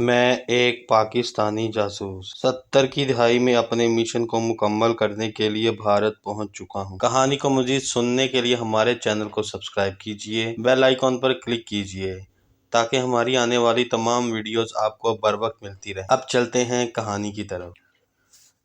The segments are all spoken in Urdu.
میں ایک پاکستانی جاسوس 70 کی دہائی میں اپنے مشن کو مکمل کرنے کے لیے بھارت پہنچ چکا ہوں۔ کہانی کو مزید سننے کے لیے ہمارے چینل کو سبسکرائب کیجیے، بیل آئیکن پر کلک کیجیے تاکہ ہماری آنے والی تمام ویڈیوز آپ کو بر وقت ملتی رہیں۔ اب چلتے ہیں کہانی کی طرف۔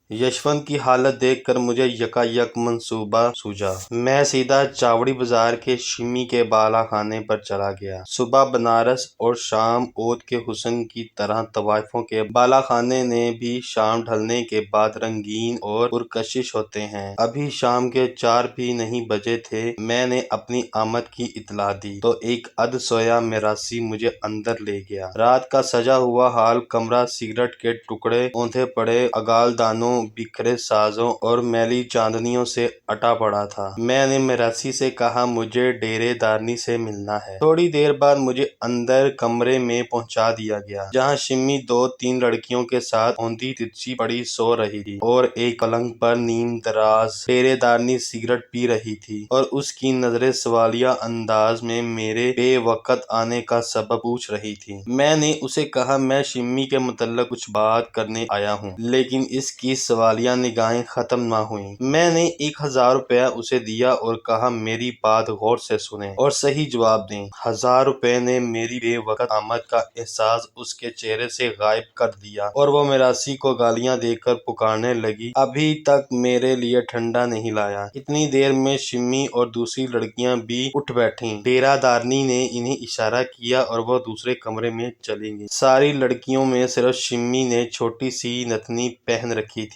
یشونت کی حالت دیکھ کر مجھے یکایک منصوبہ سوجا۔ میں سیدھا چاوڑی بازار کے شمی کے بالا خانے پر چلا گیا۔ صبح بنارس اور شام اودھ کے حسن کی طرح طوائفوں کے بالا خانے نے بھی شام ڈھلنے کے بعد رنگین اور پرکشش ہوتے ہیں۔ ابھی شام کے 4 بھی نہیں بجے تھے۔ میں نے اپنی آمد کی اطلاع دی تو ایک ادھ سویا میراثی مجھے اندر لے گیا۔ رات کا سجا ہوا ہال کمرہ سگریٹ کے ٹکڑے، اوندھے پڑے اگال دانوں، بکھرے سازوں اور میلی چاندنیوں سے اٹا پڑا تھا۔ میں نے میراثی سے کہا مجھے ڈیرے دارنی سے ملنا ہے۔ تھوڑی دیر بعد مجھے اندر کمرے میں پہنچا دیا گیا جہاں شمی 2-3 لڑکیوں کے ساتھ اوندھی ترچھی پڑی سو رہی تھی اور ایک پلنگ پر نیم دراز ڈیرے دارنی سگریٹ پی رہی تھی اور اس کی نظریں سوالیہ انداز میں میرے بے وقت آنے کا سبب پوچھ رہی تھی۔ میں نے اسے کہا میں شمی کے متعلق کچھ بات کرنے آیا ہوں، لیکن اس کی سوالیہ نگاہیں ختم نہ ہوئیں۔ میں نے 1000 روپیہ اسے دیا اور کہا میری بات غور سے سنیں اور صحیح جواب دیں۔ 1000 روپے نے میری بے وقت آمد کا احساس اس کے چہرے سے غائب کر دیا اور وہ میراثی کو گالیاں دے کر پکارنے لگی، ابھی تک میرے لیے ٹھنڈا نہیں لایا۔ اتنی دیر میں شمی اور دوسری لڑکیاں بھی اٹھ بیٹھیں۔ ڈیرہ دارنی نے انہیں اشارہ کیا اور وہ دوسرے کمرے میں چلی گئیں۔ ساری لڑکیوں میں صرف شمی نے چھوٹی سی نتنی پہن رکھی تھی۔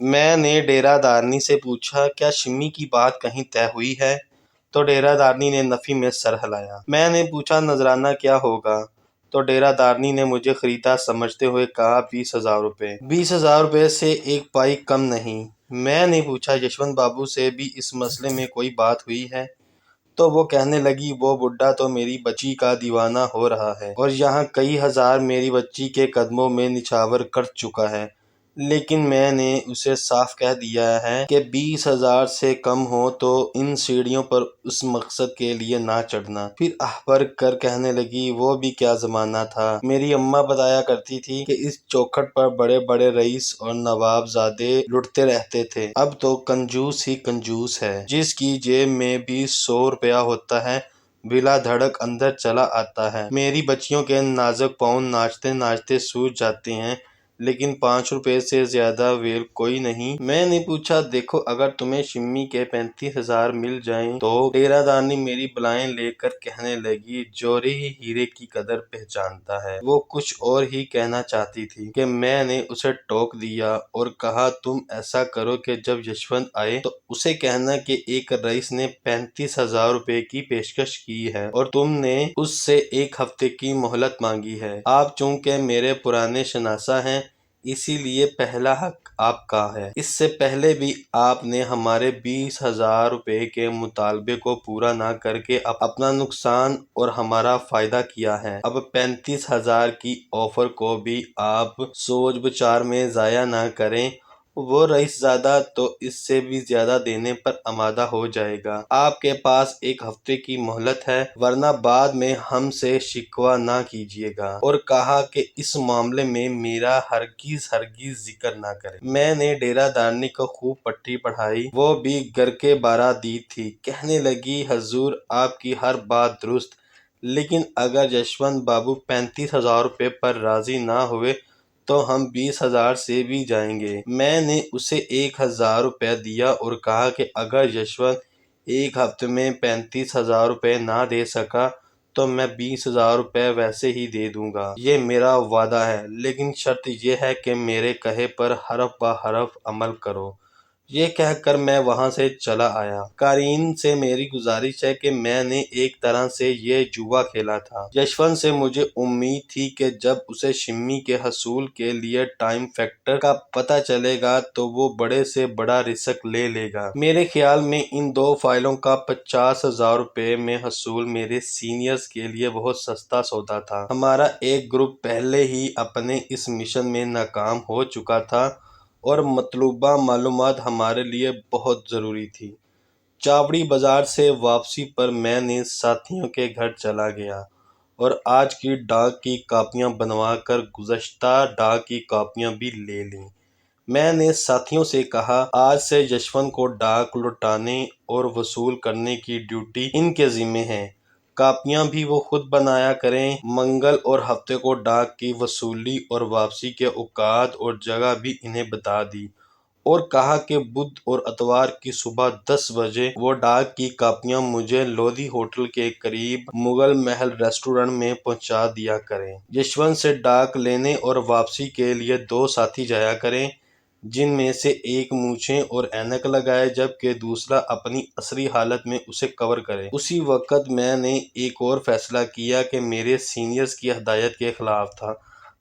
میں نے ڈیرہ دارنی سے پوچھا کیا شمی کی بات کہیں طے ہوئی ہے؟ تو ڈیرہ دارنی نے نفی میں سر ہلایا۔ میں نے پوچھا نذرانہ کیا ہوگا؟ تو ڈیرہ دارنی نے مجھے خریدا سمجھتے ہوئے کہا 20,000 روپے۔ 20,000 روپے سے ایک پائی کم نہیں۔ میں نے پوچھا یشونت بابو سے بھی اس مسئلے میں کوئی بات ہوئی ہے؟ تو وہ کہنے لگی وہ بڈھا تو میری بچی کا دیوانہ ہو رہا ہے اور یہاں کئی ہزار میری بچی کے قدموں میں نچھاور کر چکا ہے، لیکن میں نے اسے صاف کہہ دیا ہے کہ 20,000 سے کم ہو تو ان سیڑھیوں پر اس مقصد کے لیے نہ چڑھنا۔ پھر آہ بھر کر کہنے لگی وہ بھی کیا زمانہ تھا، میری اماں بتایا کرتی تھی کہ اس چوکھٹ پر بڑے بڑے رئیس اور نواب زادے لٹتے رہتے تھے، اب تو کنجوس ہی کنجوس ہے، جس کی جیب میں بھی 100 روپیہ ہوتا ہے بلا دھڑک اندر چلا آتا ہے۔ میری بچیوں کے نازک پاؤں ناچتے ناچتے سوج جاتے ہیں، لیکن 5 روپے سے زیادہ ویل کوئی نہیں۔ میں نے پوچھا دیکھو اگر تمہیں شمی کے 35,000 مل جائیں تو؟ ڈیرہ دارنی میری بلائیں لے کر کہنے لگی جوہری ہی ہیرے کی قدر پہچانتا ہے۔ وہ کچھ اور ہی کہنا چاہتی تھی کہ میں نے اسے ٹوک دیا اور کہا تم ایسا کرو کہ جب یشونت آئے تو اسے کہنا کہ ایک رئیس نے 35,000 روپے کی پیشکش کی ہے اور تم نے اس سے 1 ہفتے کی مہلت مانگی ہے۔ آپ چونکہ میرے پرانے شناسا ہیں اسی لیے پہلا حق آپ کا ہے۔ اس سے پہلے بھی آپ نے ہمارے 20,000 روپے کے مطالبے کو پورا نہ کر کے اپنا نقصان اور ہمارا فائدہ کیا ہے۔ اب 35,000 کی آفر کو بھی آپ سوچ بچار میں ضائع نہ کریں، وہ رئیس زادہ تو اس سے بھی زیادہ دینے پر آمادہ ہو جائے گا۔ آپ کے پاس 1 ہفتے کی مہلت ہے ورنہ بعد میں ہم سے شکوہ نہ کیجیے گا، اور کہا کہ اس معاملے میں میرا ہرگز ذکر نہ کرے۔ میں نے ڈیرہ دارنی کو خوب پٹی پڑھائی، وہ بھی گر کے 12 دید تھی۔ کہنے لگی حضور آپ کی ہر بات درست، لیکن اگر یشونت بابو 35,000 روپے پر راضی نہ ہوئے تو ہم 20,000 سے بھی جائیں گے۔ میں نے اسے 1,000 روپے دیا اور کہا کہ اگر یشونت 1 ہفتے میں 35,000 روپے نہ دے سکا تو میں 20,000 روپے ویسے ہی دے دوں گا، یہ میرا وعدہ ہے، لیکن شرط یہ ہے کہ میرے کہے پر حرف بہ حرف عمل کرو۔ یہ کہہ کر میں وہاں سے چلا آیا۔ قارئین سے میری گزارش ہے کہ میں نے ایک طرح سے یہ جوا کھیلا تھا۔ یشونت سے مجھے امید تھی کہ جب اسے شمی کے حصول کے لیے ٹائم فیکٹر کا پتہ چلے گا تو وہ بڑے سے بڑا رسک لے لے گا۔ میرے خیال میں ان 2 فائلوں کا 50,000 روپے میں حصول میرے سینئرز کے لیے بہت سستا سودا تھا۔ ہمارا ایک گروپ پہلے ہی اپنے اس مشن میں ناکام ہو چکا تھا اور مطلوبہ معلومات ہمارے لیے بہت ضروری تھی۔ چاوڑی بازار سے واپسی پر میں نے ساتھیوں کے گھر چلا گیا اور آج کی ڈاک کی کاپیاں بنوا کر گزشتہ ڈاک کی کاپیاں بھی لے لیں۔ میں نے ساتھیوں سے کہا، آج سے یشونت کو ڈاک لوٹانے اور وصول کرنے کی ڈیوٹی ان کے ذمہ ہے۔ کاپیاں بھی وہ خود بنایا کریں۔ منگل اور ہفتے کو ڈاک کی وصولی اور واپسی کے اوقات اور جگہ بھی انہیں بتا دی اور کہا کہ بدھ اور اتوار کی صبح 10 بجے وہ ڈاک کی کاپیاں مجھے لودھی ہوٹل کے قریب مغل محل ریسٹورانٹ میں پہنچا دیا کریں۔ یشونت سے ڈاک لینے اور واپسی کے لیے 2 ساتھی جایا کریں، جن میں سے ایک مونچھیں اور اینک لگائے جبکہ دوسرا اپنی اصلی حالت میں اسے کور کرے۔ اسی وقت میں نے ایک اور فیصلہ کیا کہ میرے سینئرز کی ہدایت کے خلاف تھا۔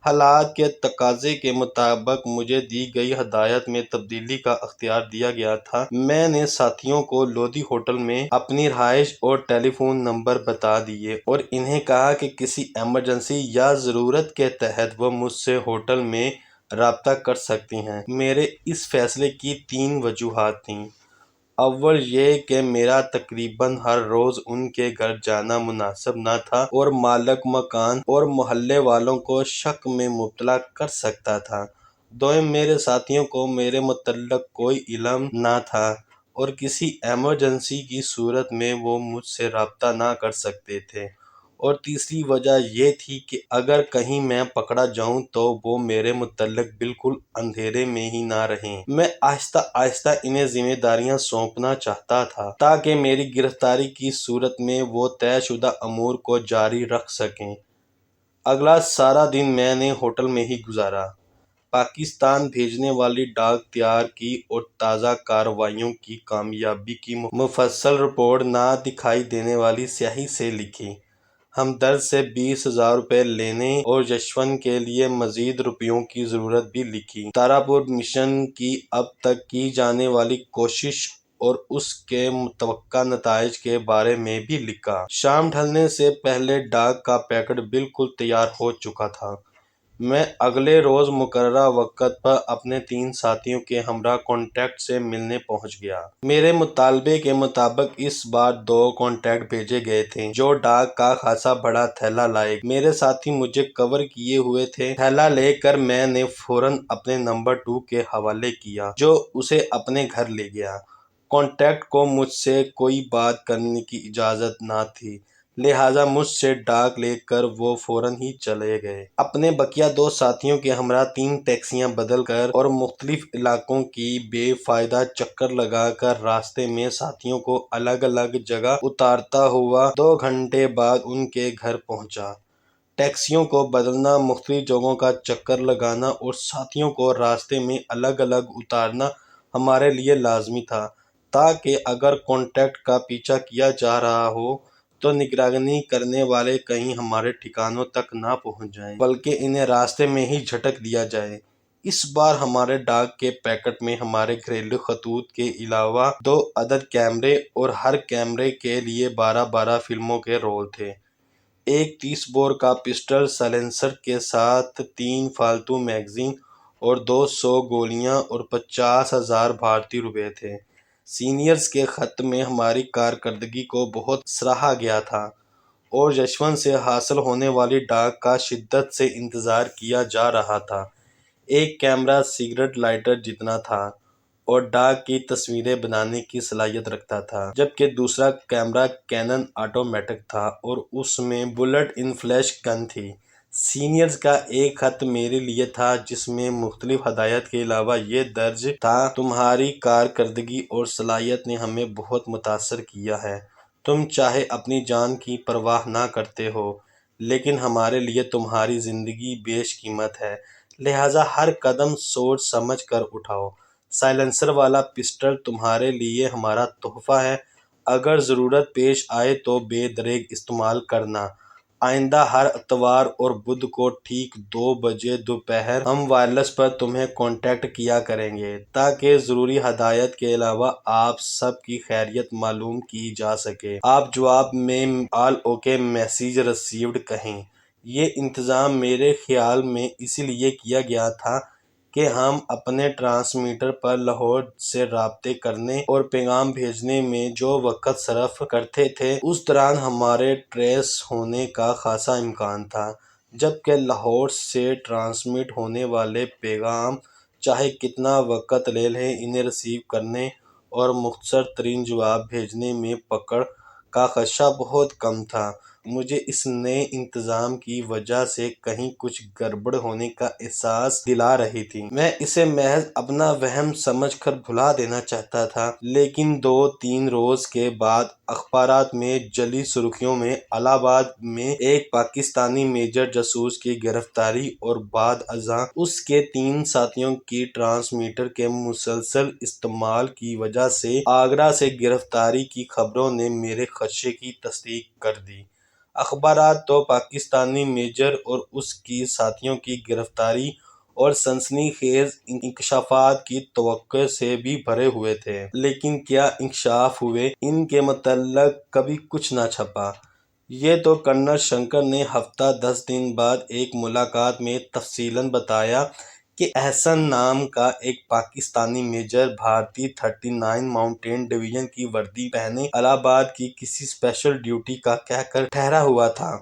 حالات کے تقاضے کے مطابق مجھے دی گئی ہدایت میں تبدیلی کا اختیار دیا گیا تھا۔ میں نے ساتھیوں کو لودھی ہوٹل میں اپنی رہائش اور ٹیلی فون نمبر بتا دیے اور انہیں کہا کہ کسی ایمرجنسی یا ضرورت کے تحت وہ مجھ سے ہوٹل میں رابطہ کر سکتی ہیں۔ میرے اس فیصلے کی 3 وجوہات تھیں۔ اول یہ کہ میرا تقریباً ہر روز ان کے گھر جانا مناسب نہ تھا اور مالک مکان اور محلے والوں کو شک میں مبتلا کر سکتا تھا۔ دوم، میرے ساتھیوں کو میرے متعلق کوئی علم نہ تھا اور کسی ایمرجنسی کی صورت میں وہ مجھ سے رابطہ نہ کر سکتے تھے۔ اور تیسری وجہ یہ تھی کہ اگر کہیں میں پکڑا جاؤں تو وہ میرے متعلق بالکل اندھیرے میں ہی نہ رہیں۔ میں آہستہ آہستہ انہیں ذمہ داریاں سونپنا چاہتا تھا تاکہ میری گرفتاری کی صورت میں وہ طے شدہ امور کو جاری رکھ سکیں۔ اگلا سارا دن میں نے ہوٹل میں ہی گزارا، پاکستان بھیجنے والی ڈاک تیار کی اور تازہ کارروائیوں کی کامیابی کی مفصل رپورٹ نہ دکھائی دینے والی سیاہی سے لکھی۔ ہمدرد سے 20,000 روپے لینے اور یشونت کے لیے مزید روپیوں کی ضرورت بھی لکھی۔ تارا پور مشن کی اب تک کی جانے والی کوشش اور اس کے متوقع نتائج کے بارے میں بھی لکھا۔ شام ڈھلنے سے پہلے ڈاک کا پیکٹ بالکل تیار ہو چکا تھا۔ میں اگلے روز مقررہ وقت پر اپنے 3 ساتھیوں کے ہمراہ کانٹیکٹ سے ملنے پہنچ گیا۔ میرے مطالبے کے مطابق اس بار 2 کانٹیکٹ بھیجے گئے تھے جو ڈاک کا خاصا بڑا تھیلا لائے۔ میرے ساتھی مجھے کور کیے ہوئے تھے۔ تھیلا لے کر میں نے فوراً اپنے نمبر 2 کے حوالے کیا جو اسے اپنے گھر لے گیا۔ کانٹیکٹ کو مجھ سے کوئی بات کرنے کی اجازت نہ تھی، لہٰذا مجھ سے ڈاک لے کر وہ فوراً ہی چلے گئے۔ اپنے بقیہ 2 ساتھیوں کے ہمراہ 3 ٹیکسیاں بدل کر اور مختلف علاقوں کی بے فائدہ چکر لگا کر راستے میں ساتھیوں کو الگ الگ جگہ اتارتا ہوا 2 گھنٹے بعد ان کے گھر پہنچا۔ ٹیکسیوں کو بدلنا، مختلف جگہوں کا چکر لگانا اور ساتھیوں کو راستے میں الگ الگ اتارنا ہمارے لیے لازمی تھا تاکہ اگر کانٹیکٹ کا پیچھا کیا جا رہا ہو تو نگرانی کرنے والے کہیں ہمارے ٹھکانوں تک نہ پہنچ جائیں بلکہ انہیں راستے میں ہی جھٹک دیا جائے۔ اس بار ہمارے ڈاک کے پیکٹ میں ہمارے گھریلو خطوط کے علاوہ 2 عدد کیمرے اور ہر کیمرے کے لیے 12 فلموں کے رول تھے، ایک 30 بور کا پسٹل سائلنسر کے ساتھ 3 فالتو میگزین اور 200 گولیاں اور 50,000 بھارتی روپے تھے۔ سینئرز کے خط میں ہماری کارکردگی کو بہت سراہا گیا تھا اور یشونت سے حاصل ہونے والی ڈاک کا شدت سے انتظار کیا جا رہا تھا۔ ایک کیمرہ سگریٹ لائٹر جتنا تھا اور ڈاک کی تصویریں بنانے کی صلاحیت رکھتا تھا، جبکہ دوسرا کیمرہ کینن آٹومیٹک تھا اور اس میں بلٹ ان فلیش گن تھی۔ سینئرز کا ایک خط میرے لیے تھا جس میں مختلف ہدایات کے علاوہ یہ درج تھا، تمہاری کارکردگی اور صلاحیت نے ہمیں بہت متاثر کیا ہے۔ تم چاہے اپنی جان کی پرواہ نہ کرتے ہو لیکن ہمارے لیے تمہاری زندگی بیش قیمت ہے، لہٰذا ہر قدم سوچ سمجھ کر اٹھاؤ۔ سائلنسر والا پسٹل تمہارے لیے ہمارا تحفہ ہے، اگر ضرورت پیش آئے تو بے دریغ استعمال کرنا۔ آئندہ ہر اتوار اور بدھ کو ٹھیک 2 بجے دوپہر ہم وائرلیس پر تمہیں کانٹیکٹ کیا کریں گے تاکہ ضروری ہدایات کے علاوہ آپ سب کی خیریت معلوم کی جا سکے۔ آپ جواب میں آل اوکے میسج ریسیوڈ کہیں۔ یہ انتظام میرے خیال میں اس لیے کیا گیا تھا کہ ہم اپنے ٹرانسمیٹر پر لاہور سے رابطے کرنے اور پیغام بھیجنے میں جو وقت صرف کرتے تھے اس دوران ہمارے ٹریس ہونے کا خاصا امکان تھا، جبکہ لاہور سے ٹرانسمٹ ہونے والے پیغام چاہے کتنا وقت لے لیں، انہیں ریسیو کرنے اور مختصر ترین جواب بھیجنے میں پکڑ کا خدشہ بہت کم تھا۔ مجھے اس نئے انتظام کی وجہ سے کہیں کچھ گڑبڑ ہونے کا احساس دلا رہی تھی۔ میں اسے محض اپنا وہم سمجھ کر بھلا دینا چاہتا تھا، لیکن 2-3 روز کے بعد اخبارات میں جلی سرخیوں میں الہ آباد میں ایک پاکستانی میجر جاسوس کی گرفتاری اور بعد ازاں اس کے 3 ساتھیوں کی ٹرانسمیٹر کے مسلسل استعمال کی وجہ سے آگرہ سے گرفتاری کی خبروں نے میرے خدشے کی تصدیق کر دی۔ اخبارات تو پاکستانی میجر اور اس کی ساتھیوں کی گرفتاری اور سنسنی خیز انکشافات کی توقع سے بھی بھرے ہوئے تھے، لیکن کیا انکشاف ہوئے، ان کے متعلق کبھی کچھ نہ چھپا۔ یہ تو کرنل شنکر نے ہفتہ 10 دن بعد ایک ملاقات میں تفصیلاً بتایا کہ احسن نام کا ایک پاکستانی میجر بھارتی 39 ماؤنٹین ڈویژن کی وردی پہنے الہ آباد کی کسی اسپیشل ڈیوٹی کا کہہ کر ٹھہرا ہوا تھا۔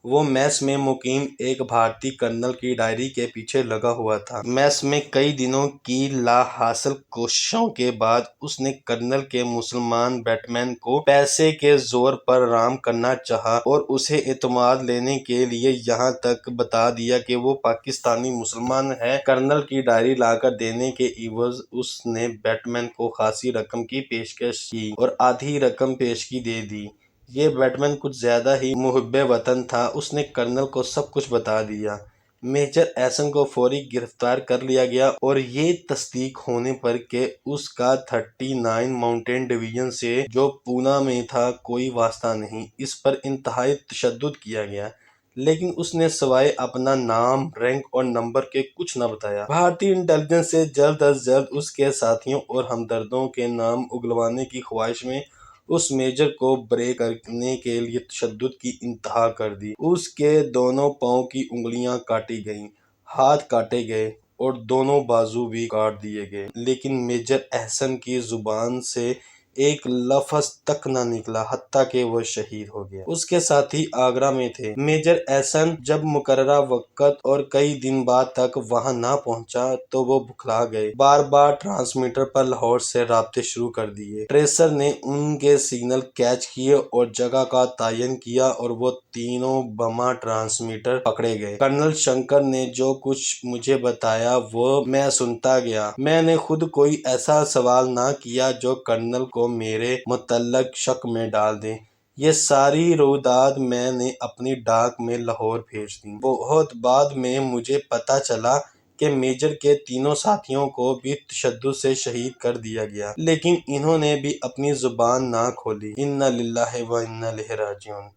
وہ میس میں مقیم ایک بھارتی کرنل کی ڈائری کے پیچھے لگا ہوا تھا۔ میس میں کئی دنوں کی لا حاصل کوششوں کے بعد اس نے کرنل کے مسلمان بیٹمین کو پیسے کے زور پر رام کرنا چاہا اور اسے اعتماد لینے کے لیے یہاں تک بتا دیا کہ وہ پاکستانی مسلمان ہے۔ کرنل کی ڈائری لا کر دینے کے عوض اس نے بیٹمین کو خاصی رقم کی پیشکش کی اور آدھی رقم پیشگی دے دی۔ یہ بیٹمین کچھ زیادہ ہی محب وطن تھا، اس نے کرنل کو سب کچھ بتا دیا۔ میجر احسن کو فوری گرفتار کر لیا گیا اور یہ تصدیق ہونے پر کہ اس کا 39 ماؤنٹین ڈویژن سے جو پونا میں تھا کوئی واسطہ نہیں، اس پر انتہائی تشدد کیا گیا، لیکن اس نے سوائے اپنا نام، رینک اور نمبر کے کچھ نہ بتایا۔ بھارتی انٹیلی جنس سے جلد از جلد اس کے ساتھیوں اور ہمدردوں کے نام اگلوانے کی خواہش میں اس میجر کو بریک کرنے کے لیے تشدد کی انتہا کر دی۔ اس کے دونوں پاؤں کی انگلیاں کاٹی گئیں، ہاتھ کاٹے گئے اور دونوں بازو بھی کاٹ دیے گئے، لیکن میجر احسن کی زبان سے ایک لفظ تک نہ نکلا حتیٰ کہ وہ شہید ہو گیا۔ اس کے ساتھی آگرہ میں تھے۔ میجر احسن جب مقررہ وقت اور کئی دن بعد تک وہاں نہ پہنچا تو وہ بکھلا گئے۔ بار بار ٹرانسمیٹر پر لاہور سے رابطے شروع کر دیے۔ ٹریسر نے ان کے سگنل کیچ کیے اور جگہ کا تعین کیا اور وہ تینوں بما ٹرانسمیٹر پکڑے گئے۔ کرنل شنکر نے جو کچھ مجھے بتایا وہ میں سنتا گیا۔ میں نے خود کوئی ایسا سوال نہ کیا جو کرنل کو میرے متعلق شک میں ڈال دے۔ یہ ساری رویداد میں نے اپنی ڈاک میں لاہور بھیج دی۔ بہت بعد میں مجھے پتہ چلا کہ میجر کے تینوں ساتھیوں کو بھی تشدد سے شہید کر دیا گیا، لیکن انہوں نے بھی اپنی زبان نہ کھولی۔ انا للہ و انا الیہ راجعون۔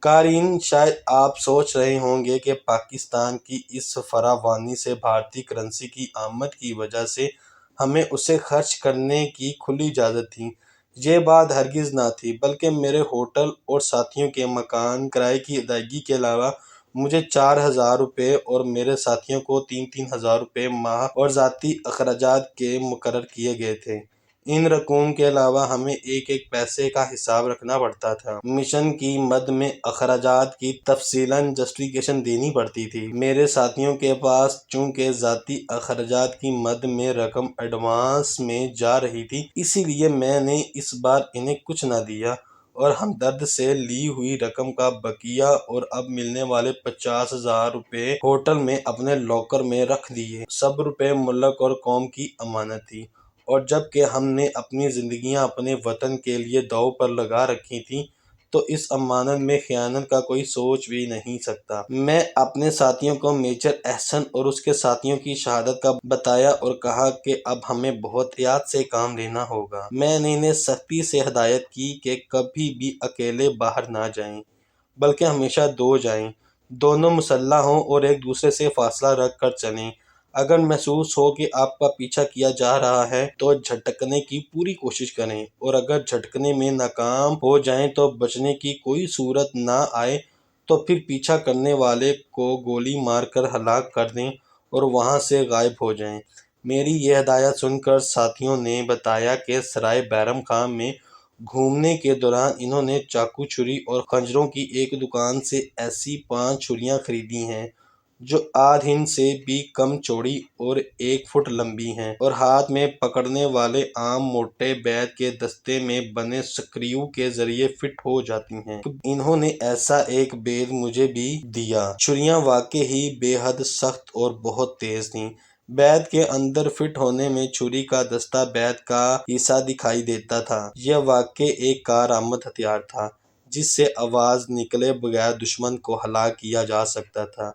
قارئین، شاید آپ سوچ رہے ہوں گے کہ پاکستان کی اس فراوانی سے بھارتی کرنسی کی آمد کی وجہ سے ہمیں اسے خرچ کرنے کی کھلی اجازت تھی۔ یہ بات ہرگز نہ تھی، بلکہ میرے ہوٹل اور ساتھیوں کے مکان کرائے کی ادائیگی کے علاوہ مجھے 4,000 روپے اور میرے ساتھیوں کو 3,000 روپے ماہ اور ذاتی اخراجات کے مقرر کیے گئے تھے۔ ان رقوم کے علاوہ ہمیں ایک ایک پیسے کا حساب رکھنا پڑتا تھا۔ مشن کی مد میں اخراجات کی تفصیلاً جسٹیفیکیشن دینی پڑتی تھی۔ میرے ساتھیوں کے پاس چونکہ ذاتی اخراجات کی مد میں رقم ایڈوانس میں جا رہی تھی، اسی لیے میں نے اس بار انہیں کچھ نہ دیا اور ہمدرد سے لی ہوئی رقم کا بقیہ اور اب ملنے والے 50,000 روپے ہوٹل میں اپنے لاکر میں رکھ دیے۔ سب روپے ملک اور قوم کی امانت تھی، اور جب کہ ہم نے اپنی زندگیاں اپنے وطن کے لیے داؤ پر لگا رکھی تھیں تو اس امانت میں خیانت کا کوئی سوچ بھی نہیں سکتا۔ میں اپنے ساتھیوں کو میجر احسن اور اس کے ساتھیوں کی شہادت کا بتایا اور کہا کہ اب ہمیں بہت احتیاط سے کام لینا ہوگا۔ میں نے انہیں سختی سے ہدایت کی کہ کبھی بھی اکیلے باہر نہ جائیں، بلکہ ہمیشہ دو جائیں، دونوں مسلح ہوں اور ایک دوسرے سے فاصلہ رکھ کر چلیں۔ اگر محسوس ہو کہ آپ کا پیچھا کیا جا رہا ہے تو جھٹکنے کی پوری کوشش کریں، اور اگر جھٹکنے میں ناکام ہو جائیں تو بچنے کی کوئی صورت نہ آئے تو پھر پیچھا کرنے والے کو گولی مار کر ہلاک کر دیں اور وہاں سے غائب ہو جائیں۔ میری یہ ہدایت سن کر ساتھیوں نے بتایا کہ سرائے بیرم خان میں گھومنے کے دوران انہوں نے چاقو، چھری اور خنجروں کی ایک دکان سے ایسی 5 چھریاں خریدی ہیں جو آدھ انچ سے بھی کم چوڑی اور 1 فٹ لمبی ہیں اور ہاتھ میں پکڑنے والے عام موٹے بیت کے دستے میں بنے سکریو کے ذریعے فٹ ہو جاتی ہیں۔ انہوں نے ایسا ایک بیت مجھے بھی دیا۔ چھریاں واقعی ہی بے حد سخت اور بہت تیز تھیں۔ بیت کے اندر فٹ ہونے میں چھری کا دستہ بیت کا حصہ دکھائی دیتا تھا۔ یہ واقعی ایک کارآمد ہتھیار تھا جس سے آواز نکلے بغیر دشمن کو ہلاک کیا جا سکتا تھا۔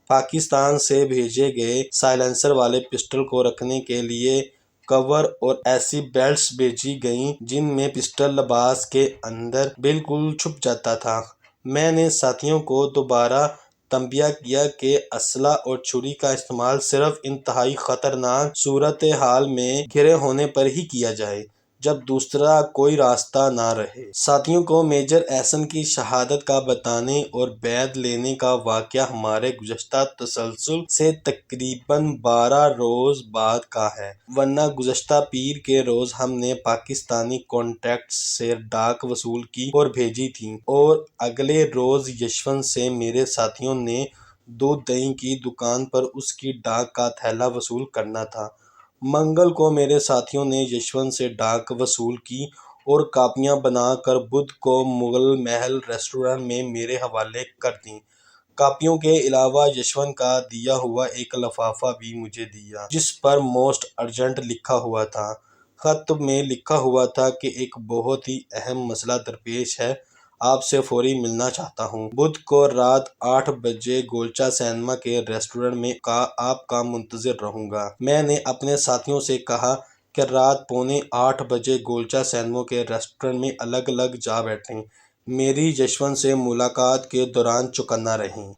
پاکستان سے بھیجے گئے سائلنسر والے پسٹل کو رکھنے کے لیے کور اور ایسی بیلٹس بھیجی گئیں جن میں پسٹل لباس کے اندر بالکل چھپ جاتا تھا۔ میں نے ساتھیوں کو دوبارہ تنبیہ کیا کہ اسلحہ اور چھری کا استعمال صرف انتہائی خطرناک صورتحال میں گھرے ہونے پر ہی کیا جائے جب دوسرا کوئی راستہ نہ رہے۔ ساتھیوں کو میجر احسن کی شہادت کا بتانے اور بیعت لینے کا واقعہ ہمارے گزشتہ تسلسل سے تقریباً 12 روز بعد کا ہے، ورنہ گزشتہ پیر کے روز ہم نے پاکستانی کانٹیکٹس سے ڈاک وصول کی اور بھیجی تھی اور اگلے روز یشونت سے میرے ساتھیوں نے دودھ دہی کی دکان پر اس کی ڈاک کا تھیلا وصول کرنا تھا۔ منگل کو میرے ساتھیوں نے یشونت سے ڈاک وصول کی اور کاپیاں بنا کر بدھ کو مغل محل ریسٹورانٹ میں میرے حوالے کر دیں۔ کاپیوں کے علاوہ یشونت کا دیا ہوا ایک لفافہ بھی مجھے دیا جس پر موسٹ ارجنٹ لکھا ہوا تھا۔ خط میں لکھا ہوا تھا کہ ایک بہت ہی اہم مسئلہ درپیش ہے، آپ سے فوری ملنا چاہتا ہوں۔ بدھ کو رات 8 بجے گولچا سینما کے ریسٹورانٹ میں آپ کا منتظر رہوں گا۔ میں نے اپنے ساتھیوں سے کہا کہ رات 7:45 بجے گولچا سینما کے ریسٹورانٹ میں الگ الگ جا بیٹھیں۔ میری یشونت سے ملاقات کے دوران چوکنا رہیں۔